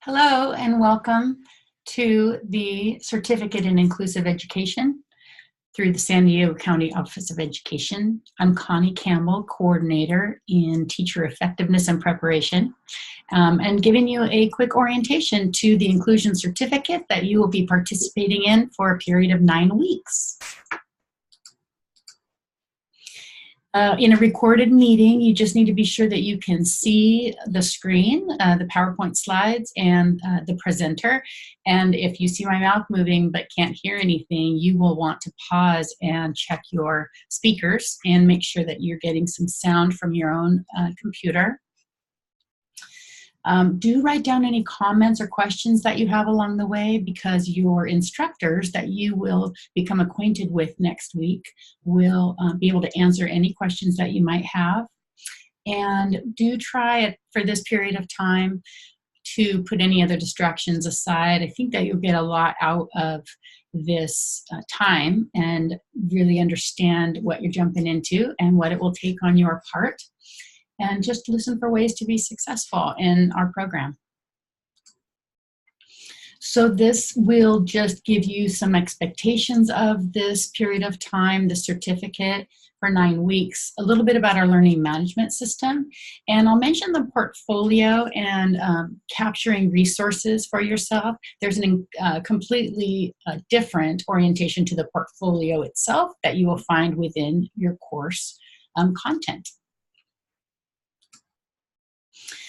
Hello and welcome to the Certificate in Inclusive Education through the San Diego County Office of Education. I'm Connie Campbell, Coordinator in Teacher Effectiveness and Preparation, and giving you a quick orientation to the Inclusion Certificate that you will be participating in for a period of 9 weeks. In a recorded meeting, you just need to be sure that you can see the screen, the PowerPoint slides, and the presenter. And if you see my mouth moving but can't hear anything, you will want to pause and check your speakers and make sure that you're getting some sound from your own computer. Do write down any comments or questions that you have along the way, because your instructors that you will become acquainted with next week will be able to answer any questions that you might have. And do try for this period of time to put any other distractions aside. I think that you'll get a lot out of this time and really understand what you're jumping into and what it will take on your part. And just listen for ways to be successful in our program. So this will just give you some expectations of this period of time, the certificate for 9 weeks, a little bit about our learning management system, and I'll mention the portfolio and capturing resources for yourself. There's a completely different orientation to the portfolio itself that you will find within your course content.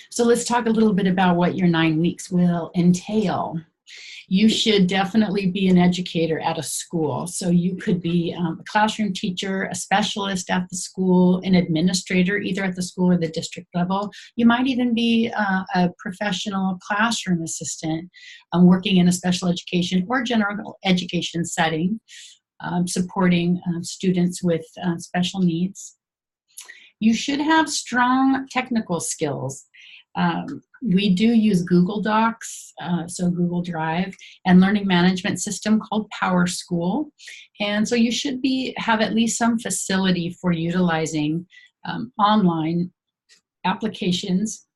So let's talk a little bit about what your 9 weeks will entail. You should definitely be an educator at a school. So you could be a classroom teacher, a specialist at the school, an administrator either at the school or the district level. You might even be a professional classroom assistant working in a special education or general education setting, supporting students with special needs. You should have strong technical skills. We do use Google Docs, so Google Drive, and learning management system called PowerSchool. And so you should have at least some facility for utilizing online applications,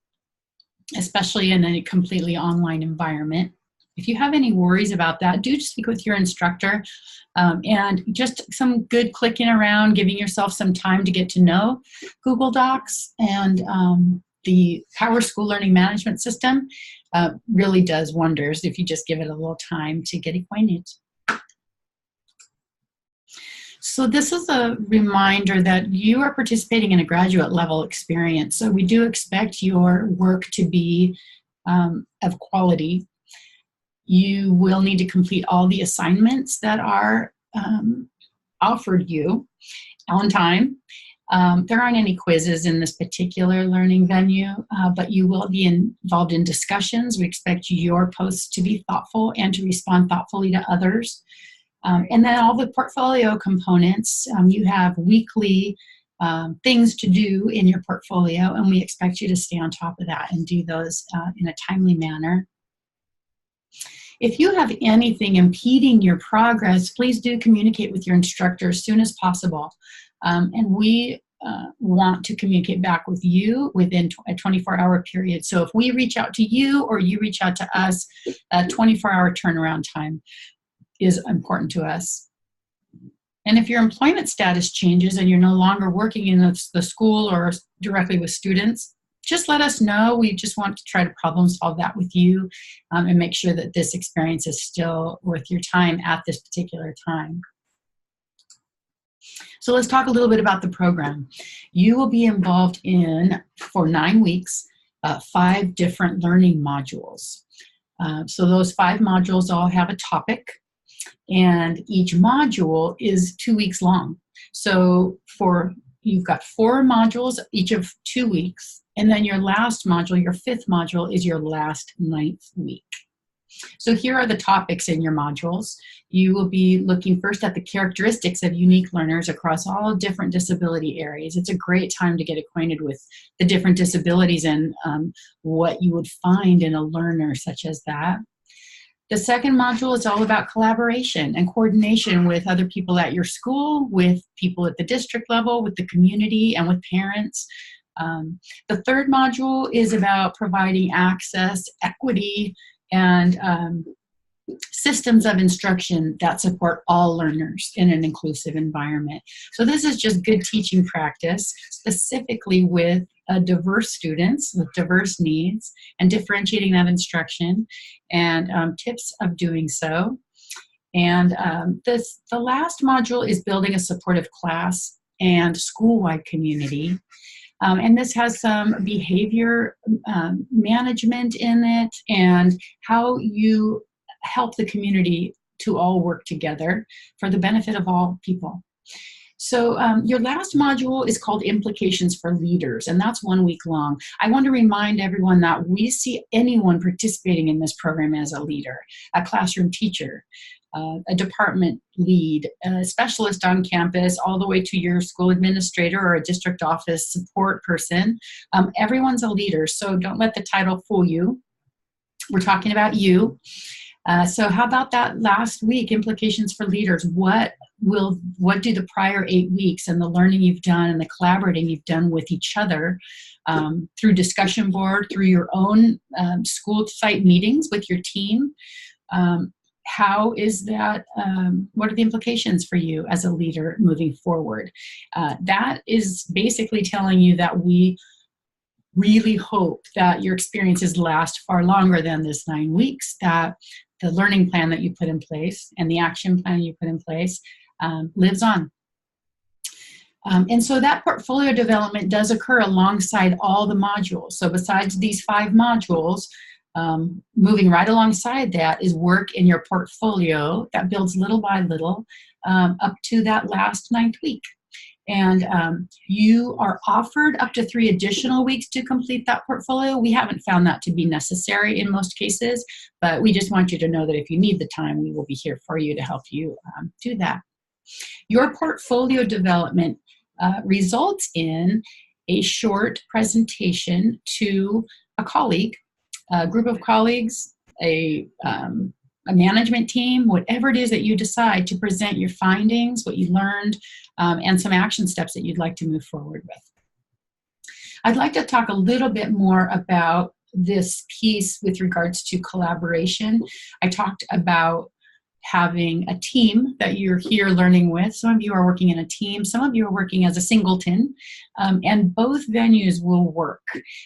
especially in a completely online environment. If you have any worries about that, do speak with your instructor, and just some good clicking around, giving yourself some time to get to know Google Docs and the PowerSchool learning management system really does wonders if you just give it a little time to get acquainted. So this is a reminder that you are participating in a graduate level experience. So we do expect your work to be of quality. You will need to complete all the assignments that are offered you on time. There aren't any quizzes in this particular learning venue, but you will be involved in discussions. We expect your posts to be thoughtful and to respond thoughtfully to others. And then all the portfolio components, you have weekly things to do in your portfolio, and we expect you to stay on top of that and do those in a timely manner. If you have anything impeding your progress, please do communicate with your instructor as soon as possible. And we want to communicate back with you within a 24-hour period. So if we reach out to you or you reach out to us, a 24-hour turnaround time is important to us. And if your employment status changes and you're no longer working in the school or directly with students, just let us know. We just want to try to problem solve that with you and make sure that this experience is still worth your time at this particular time. So let's talk a little bit about the program. You will be involved in, for 9 weeks, 5 different learning modules. So those 5 modules all have a topic, and each module is 2 weeks long. So you've got 4 modules, each of 2 weeks, and then your last module, your 5th module, is your last 9th week. So here are the topics in your modules. You will be looking first at the characteristics of unique learners across all different disability areas. It's a great time to get acquainted with the different disabilities and what you would find in a learner such as that. The second module is all about collaboration and coordination with other people at your school, with people at the district level, with the community, and with parents. The third module is about providing access, equity, and systems of instruction that support all learners in an inclusive environment. So this is just good teaching practice, specifically with diverse students with diverse needs, and differentiating that instruction, and tips of doing so. And the last module is building a supportive class and school-wide community. And this has some behavior management in it, and how you help the community to all work together for the benefit of all people. So your last module is called Implications for Leaders, and that's 1 week long. I want to remind everyone that we see anyone participating in this program as a leader, a classroom teacher, a department lead, a specialist on campus, all the way to your school administrator or a district office support person. Everyone's a leader, so don't let the title fool you. We're talking about you. So how about that last week, Implications for Leaders? What do the prior 8 weeks and the learning you've done and the collaborating you've done with each other through discussion board, through your own school site meetings with your team, how is that, what are the implications for you as a leader moving forward? That is basically telling you that we really hope that your experiences last far longer than this 9 weeks, that the learning plan that you put in place and the action plan you put in place lives on. And so that portfolio development does occur alongside all the modules. So besides these 5 modules, moving right alongside that is work in your portfolio that builds little by little up to that last 9th week. And you are offered up to 3 additional weeks to complete that portfolio. We haven't found that to be necessary in most cases, but we just want you to know that if you need the time, we will be here for you to help you do that. Your portfolio development results in a short presentation to a colleague, a group of colleagues, a management team, whatever it is that you decide to present your findings, what you learned, and some action steps that you'd like to move forward with. I'd like to talk a little bit more about this piece with regards to collaboration. I talked about having a team that you're here learning with. Some of you are working in a team, some of you are working as a singleton, and both venues will work.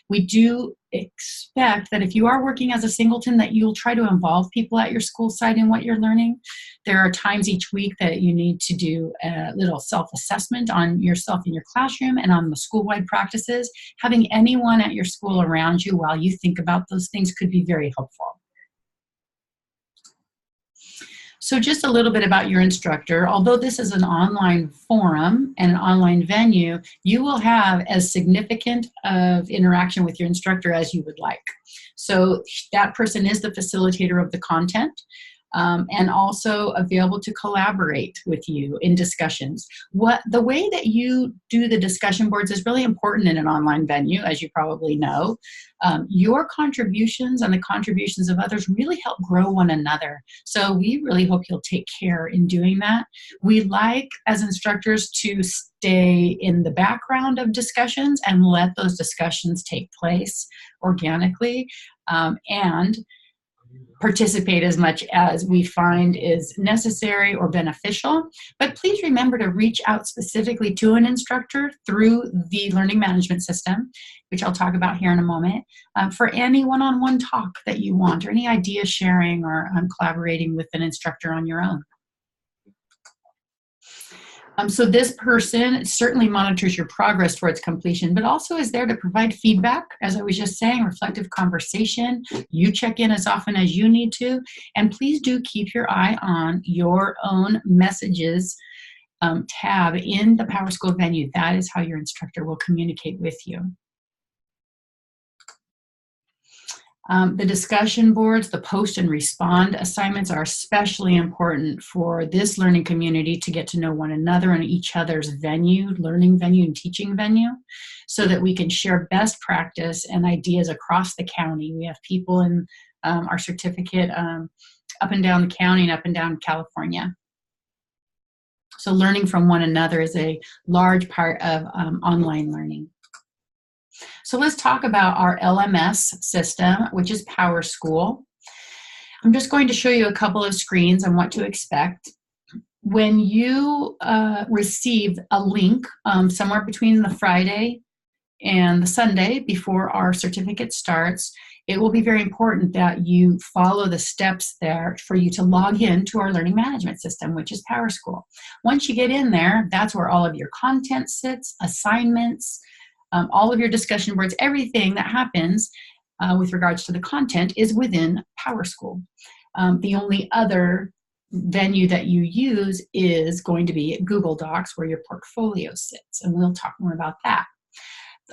We do expect that if you are working as a singleton, that you'll try to involve people at your school site in what you're learning. There are times each week that you need to do a little self-assessment on yourself in your classroom and on the school-wide practices. Having anyone at your school around you while you think about those things could be very helpful. So just a little bit about your instructor. Although this is an online forum and an online venue, you will have as significant of interaction with your instructor as you would like. So that person is the facilitator of the content. And also available to collaborate with you in discussions. The way that you do the discussion boards is really important in an online venue, as you probably know. Your contributions and the contributions of others really help grow one another. So we really hope you'll take care in doing that. We like, as instructors, to stay in the background of discussions and let those discussions take place organically, and participate as much as we find is necessary or beneficial. But please remember to reach out specifically to an instructor through the learning management system, which I'll talk about here in a moment, for any one-on-one talk that you want, or any idea sharing, or collaborating with an instructor on your own. So this person certainly monitors your progress towards completion, but also is there to provide feedback, as I was just saying, reflective conversation. You check in as often as you need to, and please do keep your eye on your own messages tab in the PowerSchool venue. That is how your instructor will communicate with you. The discussion boards, the post and respond assignments are especially important for this learning community to get to know one another and each other's venue, learning venue and teaching venue, so that we can share best practice and ideas across the county. We have people in our certificate up and down the county and up and down California. So learning from one another is a large part of online learning. So let's talk about our LMS system, which is PowerSchool. I'm just going to show you a couple of screens on what to expect. When you receive a link somewhere between the Friday and the Sunday before our certificate starts, it will be very important that you follow the steps there for you to log in to our learning management system, which is PowerSchool. Once you get in there, that's where all of your content sits, assignments, all of your discussion boards, everything that happens with regards to the content is within PowerSchool. The only other venue that you use is going to be Google Docs, where your portfolio sits, and we'll talk more about that.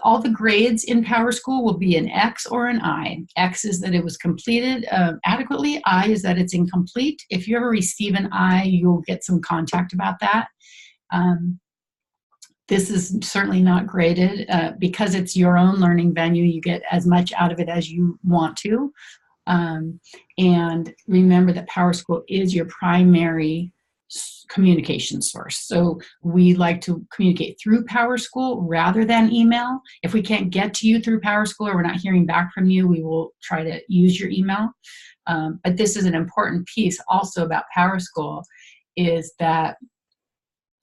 All the grades in PowerSchool will be an X or an I. X is that it was completed adequately. I is that it's incomplete. If you ever receive an I, you'll get some contact about that. This is certainly not graded. Because it's your own learning venue, you get as much out of it as you want to. And remember that PowerSchool is your primary communication source. So we like to communicate through PowerSchool rather than email. If we can't get to you through PowerSchool or we're not hearing back from you, we will try to use your email. But this is an important piece also about PowerSchool, is that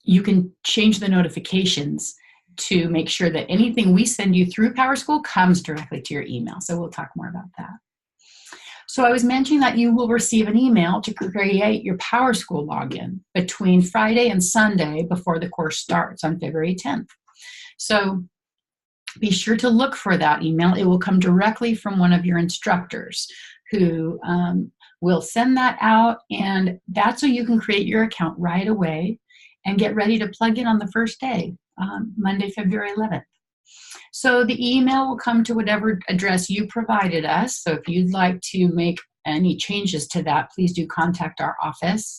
you can change the notifications to make sure that anything we send you through PowerSchool comes directly to your email. So we'll talk more about that. So I was mentioning that you will receive an email to create your PowerSchool login between Friday and Sunday before the course starts on February 10th. So be sure to look for that email. It will come directly from one of your instructors who will send that out, and that's so you can create your account right away and get ready to plug in on the first day, Monday, February 11th. So the email will come to whatever address you provided us. So if you'd like to make any changes to that, please do contact our office.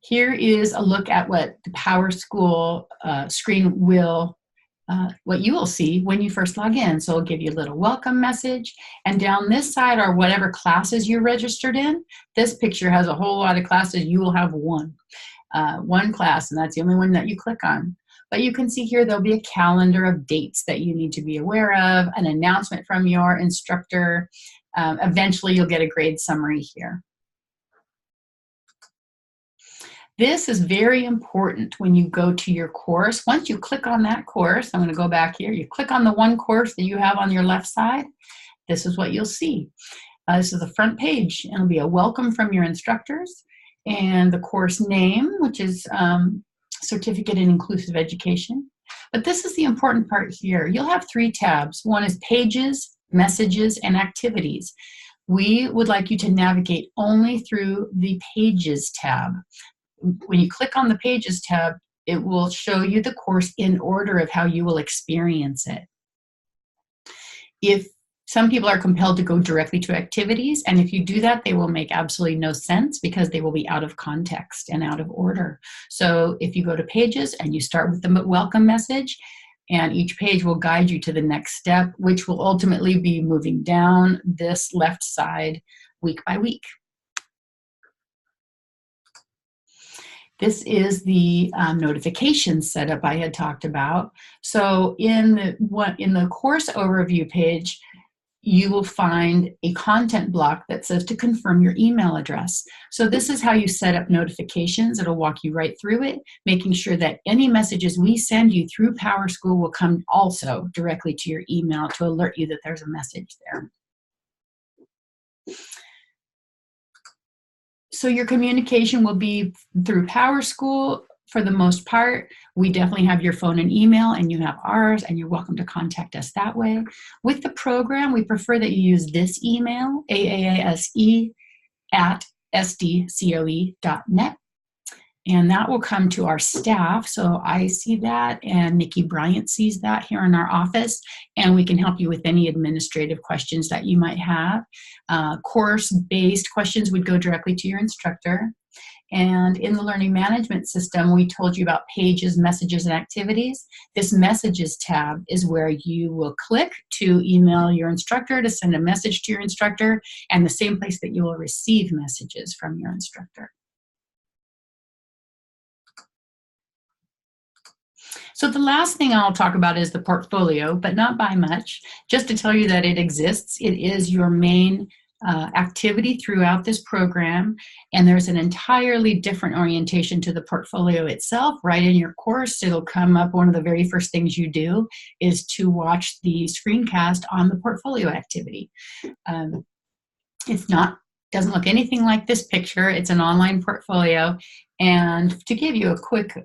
Here is a look at what the PowerSchool screen will, what you will see when you first log in. So it'll give you a little welcome message. And down this side are whatever classes you're registered in. This picture has a whole lot of classes. You will have one class, and that's the only one that you click on. But you can see here there'll be a calendar of dates that you need to be aware of, an announcement from your instructor. Eventually you'll get a grade summary here. This is very important when you go to your course. Once you click on that course, I'm going to go back here. You click on the one course that you have on your left side. This is what you'll see. This is the front page. It'll be a welcome from your instructors and the course name, which is Certificate in Inclusive Education. But this is the important part here. You'll have 3 tabs. One is Pages, Messages, and Activities. We would like you to navigate only through the Pages tab. When you click on the Pages tab, it will show you the course in order of how you will experience it. If some people are compelled to go directly to activities, and if you do that, they will make absolutely no sense because they will be out of context and out of order. So if you go to Pages and you start with the welcome message, and each page will guide you to the next step, which will ultimately be moving down this left side week by week. This is the notification setup I had talked about. So in the course overview page, you will find a content block that says to confirm your email address. So this is how you set up notifications. It'll walk you right through it, making sure that any messages we send you through PowerSchool will come also directly to your email to alert you that there's a message there. So your communication will be through PowerSchool for the most part. We definitely have your phone and email, and you have ours, and you're welcome to contact us that way. With the program, we prefer that you use this email, aase@sdcoe.net. And that will come to our staff. So I see that, and Nikki Bryant sees that here in our office, and we can help you with any administrative questions that you might have. Course-based questions would go directly to your instructor. And in the learning management system, we told you about Pages, Messages, and Activities. This Messages tab is where you will click to email your instructor, to send a message to your instructor, and the same place that you will receive messages from your instructor. So the last thing I'll talk about is the portfolio, but not by much. Just to tell you that it exists. It is your main activity throughout this program, and there's an entirely different orientation to the portfolio itself. Right in your course, it'll come up, one of the very first things you do is to watch the screencast on the portfolio activity. It's not, doesn't look anything like this picture. It's an online portfolio. And to give you a quick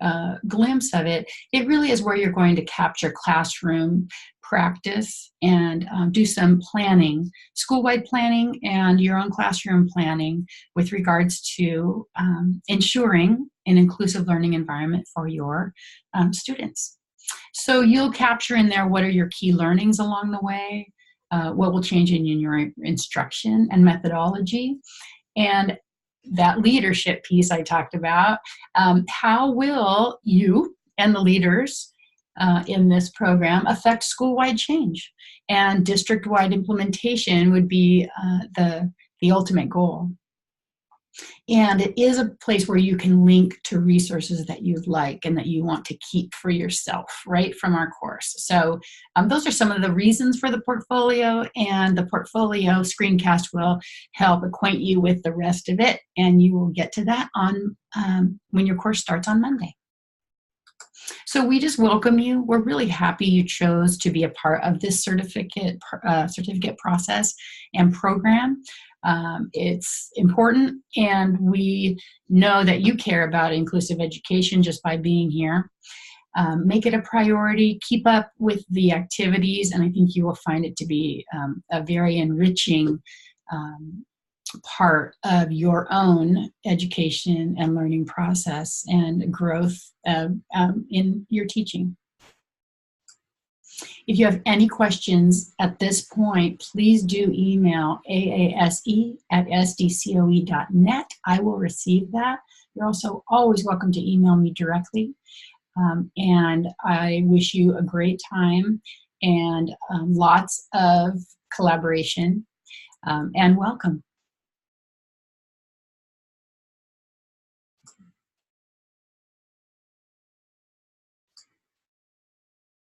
glimpse of it, it really is where you're going to capture classroom practice and do some planning, school-wide planning and your own classroom planning with regards to ensuring an inclusive learning environment for your students. So you'll capture in there what are your key learnings along the way, what will change in your instruction and methodology, and that leadership piece I talked about. How will you and the leaders in this program affect school-wide change? And district-wide implementation would be the ultimate goal. And it is a place where you can link to resources that you'd like and that you want to keep for yourself, right, from our course. So those are some of the reasons for the portfolio, and the portfolio screencast will help acquaint you with the rest of it, and you will get to that on when your course starts on Monday. So we just welcome you. We're really happy you chose to be a part of this certificate process and program. It's important, and we know that you care about inclusive education just by being here. Make it a priority, keep up with the activities, and I think you will find it to be a very enriching part of your own education and learning process and growth in your teaching. If you have any questions at this point, please do email aase@sdcoe.net. I will receive that. You're also always welcome to email me directly. And I wish you a great time and lots of collaboration, and welcome.